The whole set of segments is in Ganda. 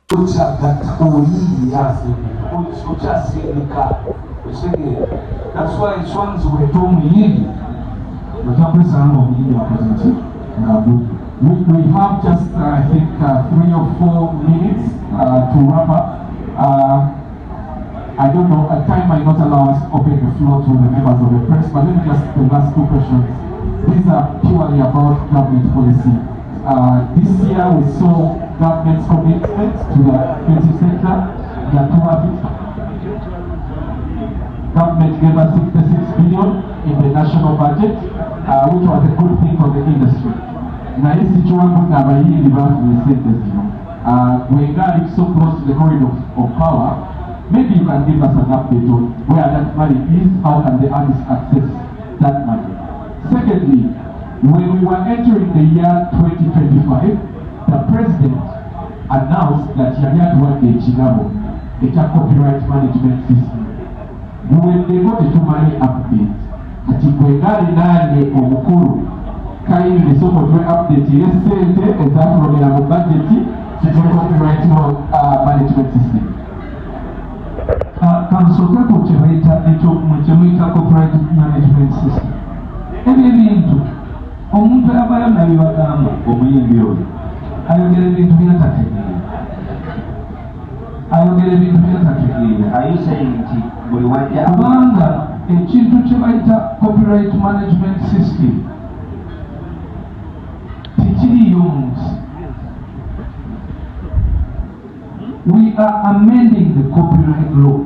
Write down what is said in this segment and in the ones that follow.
That's why it's ones who told me, we have just, I think, 3 or 4 minutes to wrap up. I don't know, at time might not allow us to open the floor to the members of the press, but let me just the last 2 questions. These are purely about government policy. This year we saw government's commitment to the creative sector. Government gave us 66 billion in the national budget, which was a good thing for the industry. Now, this situation is very when God is so close to the corridor of power, maybe you can give us an update on where that money is, how can the artists access that money. Secondly, when we were entering the year 2025, the president announced that he had one day Chigabo, the copyright management system. When they got the money update, ati kwegari nane omukuru kaini nisomo twe update yesente ezafulumira mu budget to copyright management system. Kansoka ku kyebayita ekyo mukyemuita copyright management system. Ebintu omuntu abayo nabibagamba omuyimbi oyo ayogera ebintu byatategeera. Are you saying kubanga ekintu kyebayita copyright management system tikiriyo mu nsi. We are amending the copyright law,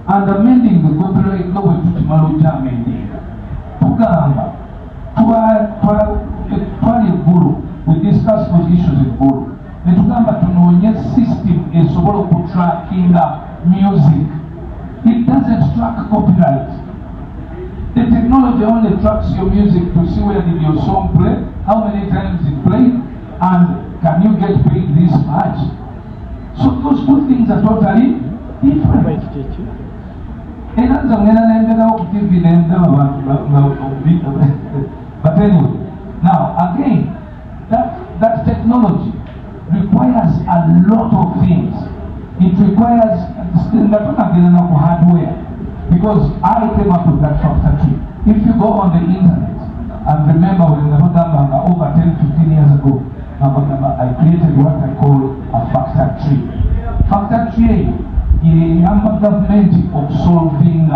and amending the copyright law wetutimala okyamendinga tugamba twali eggulu, we discuss those issues eggulu netugamba tunoonye system esobola okutrackinga music. It doesn't track copyright. The technology only tracks your music to see where did your song play, how many times it played, and can you get paid this much. So those two things are totally different. But anyway, now again, that technology requires a lot of things. It requires hardware, because I came up with that factor tree. If you go on the internet, and remember when over 10-15 years ago, I created what I call a factor tree. Factor tree is a government of solving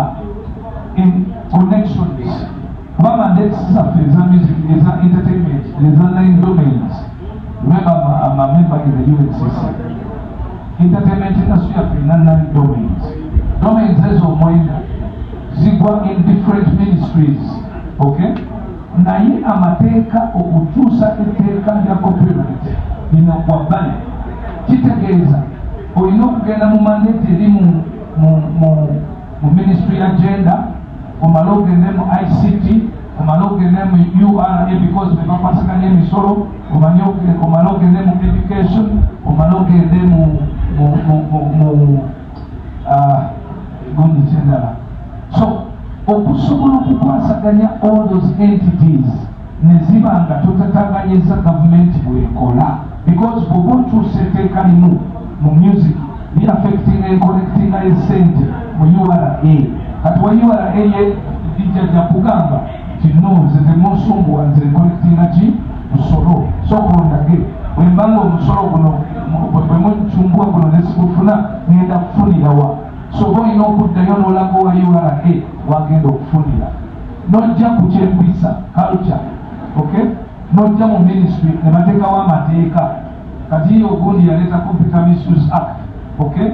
in connections. One is music, is entertainment, is 9 domains. Remember, I'm a member in the UNCC. Entertainment industry has 9 domains. Domains is in different ministries. Okay? Naye amateeka okutuusa etteeka lya copyright lino wabbali kitegeeza olina okugenda mu mandate eri mu ministry agenda, omale ogende mu ICT, omale ogende mu URA because bebakwasaganya emisolo, omale ogende mu education, omale ogende mu so okusobola okukwasaganya all those entities neziba nga totataganyeza gavumenti bwekola, because bwoba okyusa etteeka limu mu music li affecting and collecting esente mu URA. Kati wa URA lijjajja kugamba kino nze temusumbuwa nze collectinga ki musolo sokondage bwembanga omusolo guno bwemuncumbuwa guno nesigufuna ngenda kufunirawa. So olina okuddayo n'olaga wa URA wagenda okufunira, nojja ku kyempisa culture, okay, nojja mu ministry ne bateekawo amateeka. Kati ogundi yaleeta Computer Misuse Act, okay,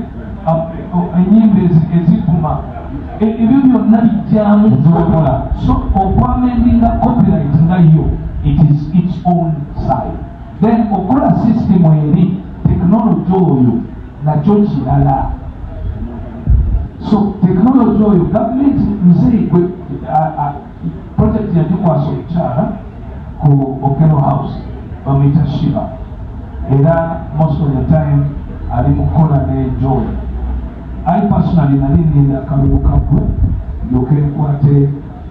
enyimba eziguma ebyo byonna bijjamu zokola. So okwamendinga copyright nga yo, it is its own side. Then okola system eri technology oyo nakyo kirala. So technology oyo government nzeigwe project yagikwasa omukyala ku Okelo House bamuyita Shiba, era most of the time ali mukola n'enjoy. I personally nali nina akalulu kakwe yoke nkwate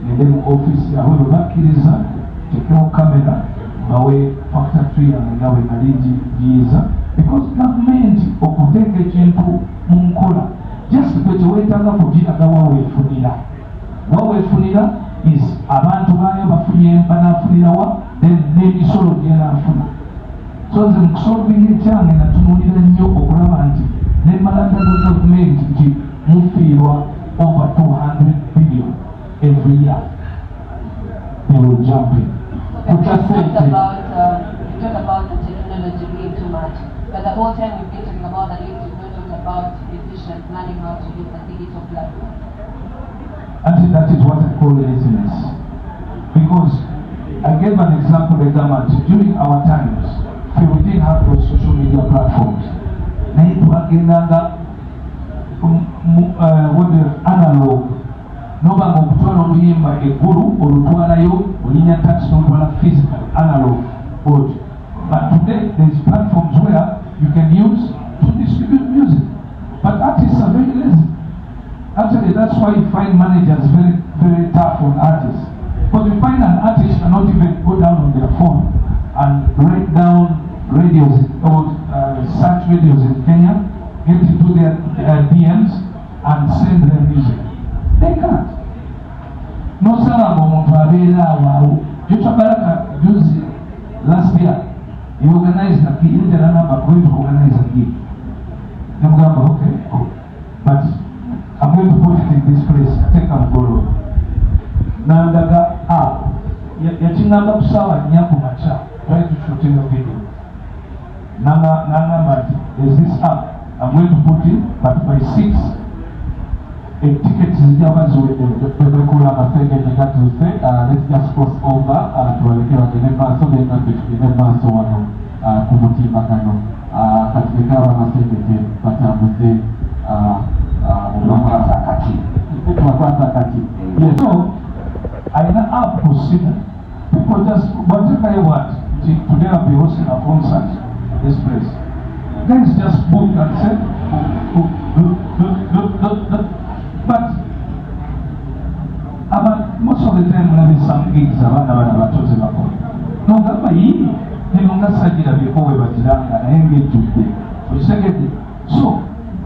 nende mu office aho bakkiriza tekewo kamera bawe factor tree yange nga bwe nali giyiza because gavumenti okuteeka ekintu mu nkola just kwe kyewetaaga kugiraga waweefunira is abantu baayo banaafunirawa n'emisolo gyenafuna. So nze mukusolvinga ekyange natunuulira nnyo okulaba nti nemalagano gavumenti nti mufiirwa over 200 billion every year. They will jump in. You talk about the technology being too much, but the whole time we've been talking about that, we've not talked about efficient learning how to use the digital platform. And that is what I call laziness. Because I gave an example of government during our times, we didn't have those social media platforms. Naye twagendanga analog. Nobanga okutwala oluyimba eggulu olutwalayo olinya tax n'otwala physical analog audio. But today there's platforms where you can use to distribute music. But artists are very lazy. Actually, that's why you find managers very, very tough on artists. Because you find an artist cannot even go down on their phone and write down radios or search radios in Kenya, get into their DMs and send their music. They can't. No salama omuntu abeera awo. Joshua Baraka juzi last year he organized a gig. I'm going to organize a gig. I'm going to okay, cool. But I'm going to put it in this place. Take and borrow. Nandaga app. Yachinganga kusawa nyaku macha. Try to shoot in a video. Nanga mati. There's this app. I'm going to put it, but by 6. Tickets zijaba zibekula basenge nekatuze. Let's just cross over tuwalekewa kenemaso kenemaso wano kumutimba kano katika basenge batambuze Makwasa kati. Yes, so aina app kusina people just whatever you want. Today I'll be hosting a concert this place. Guys just book and say but most of the time when I some gigs abana batoze bako no gamba yini nenonga sajira bikowe batiranga na engejjudde osegedde. So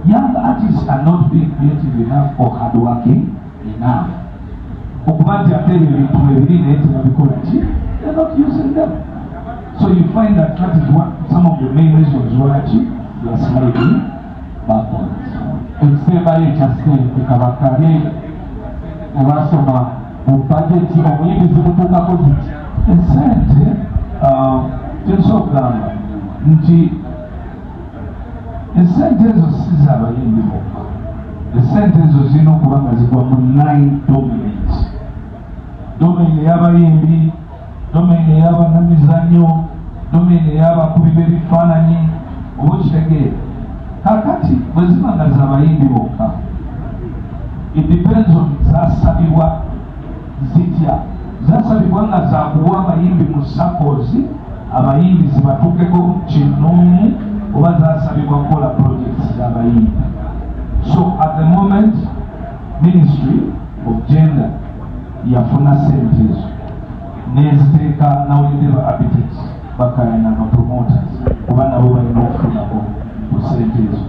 young artists are not being creative enough or hardworking enough. Okuba nti ate ebintu ebiri naye tebabikola ki, they're not using them. So you find that that is what some of the main reasons why they are sliding backwards. Ekisembayo ekyasente kabakabye nebasoma mu bajeti omuyimbi zimutuukako ziti esente tensobugamba nti esente ezo si z'abayimbi bokka. Esente ezo zirina okuba nga zigwa mu 9 domains. Domain ey'abayimbi, domain ey'abanamizannyo, domain ey'abakubi b'ebifaananyi oba kitegeera. Kakati bwe ziba nga z'abayimbi bokka, it depends on zaasabibwa zitya. Zaasabibwa nga zaakuwa abayimbi mu sakozi abayimbi zibatuukeko kinnoomu oba zaasabibwa kukola projects z'abayimbi. So at the moment Ministry of Gender yafuna sente ezo neziteeka nawulidde ba architects bakayana ba promoters kuba nabo balina okufunako ku sente ezo.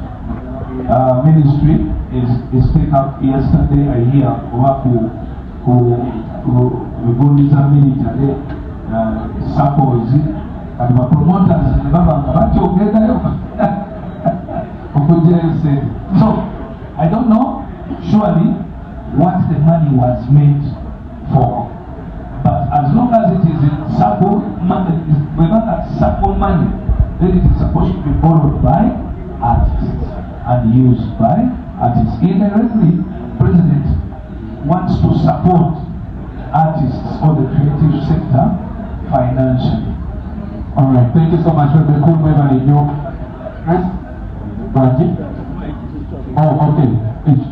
Ministry is take up yesterday I hear oba ku gundi za military suppose kati ba promoters ne baba nga batyogedayo okugyayo sente. So I don't know surely what the money was made for, but as long as it is in sample money, sample money, then it is supposed to be borrowed by artists and used by artists. Indirectly, President wants to support artists or the creative sector financially. All right, thank you so much for the cool memory. Yes? Oh, okay. It's